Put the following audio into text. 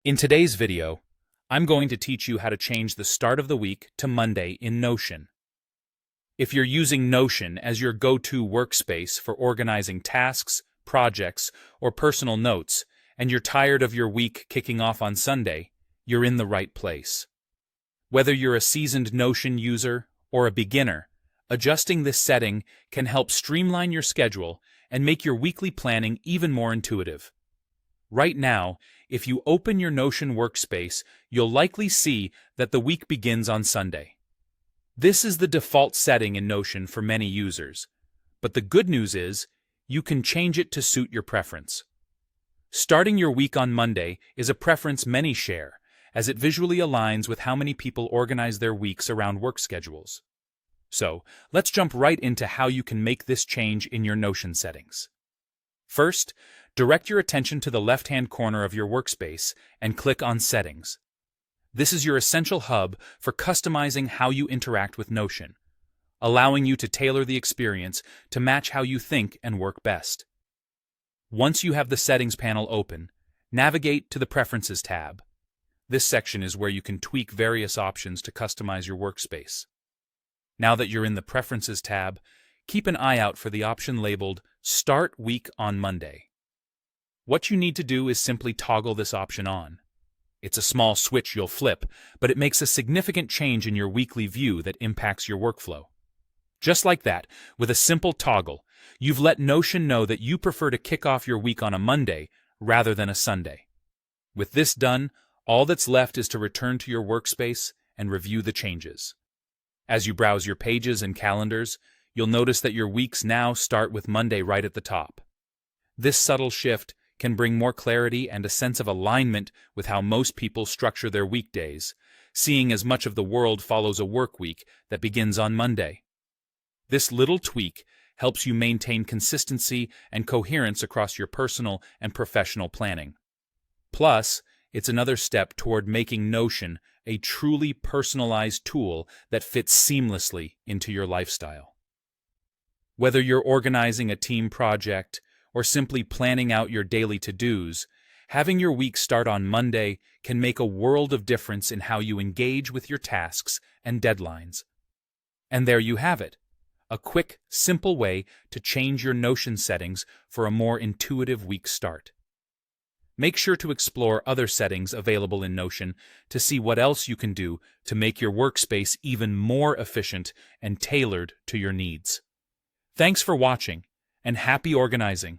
In today's video, I'm going to teach you how to change the start of the week to Monday in Notion. If you're using Notion as your go-to workspace for organizing tasks, projects, or personal notes, and you're tired of your week kicking off on Sunday, you're in the right place. Whether you're a seasoned Notion user or a beginner, adjusting this setting can help streamline your schedule and make your weekly planning even more intuitive. Right now, if you open your Notion workspace, you'll likely see that the week begins on Sunday. This is the default setting in Notion for many users, but the good news is you can change it to suit your preference. Starting your week on Monday is a preference many share, as it visually aligns with how many people organize their weeks around work schedules. So, let's jump right into how you can make this change in your Notion settings. First, direct your attention to the left-hand corner of your workspace and click on Settings. This is your essential hub for customizing how you interact with Notion, allowing you to tailor the experience to match how you think and work best. Once you have the Settings panel open, navigate to the Preferences tab. This section is where you can tweak various options to customize your workspace. Now that you're in the Preferences tab, keep an eye out for the option labeled Start Week on Monday. What you need to do is simply toggle this option on. It's a small switch you'll flip, but it makes a significant change in your weekly view that impacts your workflow. Just like that, with a simple toggle, you've let Notion know that you prefer to kick off your week on a Monday rather than a Sunday. With this done, all that's left is to return to your workspace and review the changes. As you browse your pages and calendars, you'll notice that your weeks now start with Monday right at the top. This subtle shift can bring more clarity and a sense of alignment with how most people structure their weekdays, seeing as much of the world follows a work week that begins on Monday. This little tweak helps you maintain consistency and coherence across your personal and professional planning. Plus, it's another step toward making Notion a truly personalized tool that fits seamlessly into your lifestyle. Whether you're organizing a team project or simply planning out your daily to-dos, having your week start on Monday can make a world of difference in how you engage with your tasks and deadlines. And there you have it, a quick, simple way to change your Notion settings for a more intuitive week start. Make sure to explore other settings available in Notion to see what else you can do to make your workspace even more efficient and tailored to your needs. Thanks for watching, and happy organizing!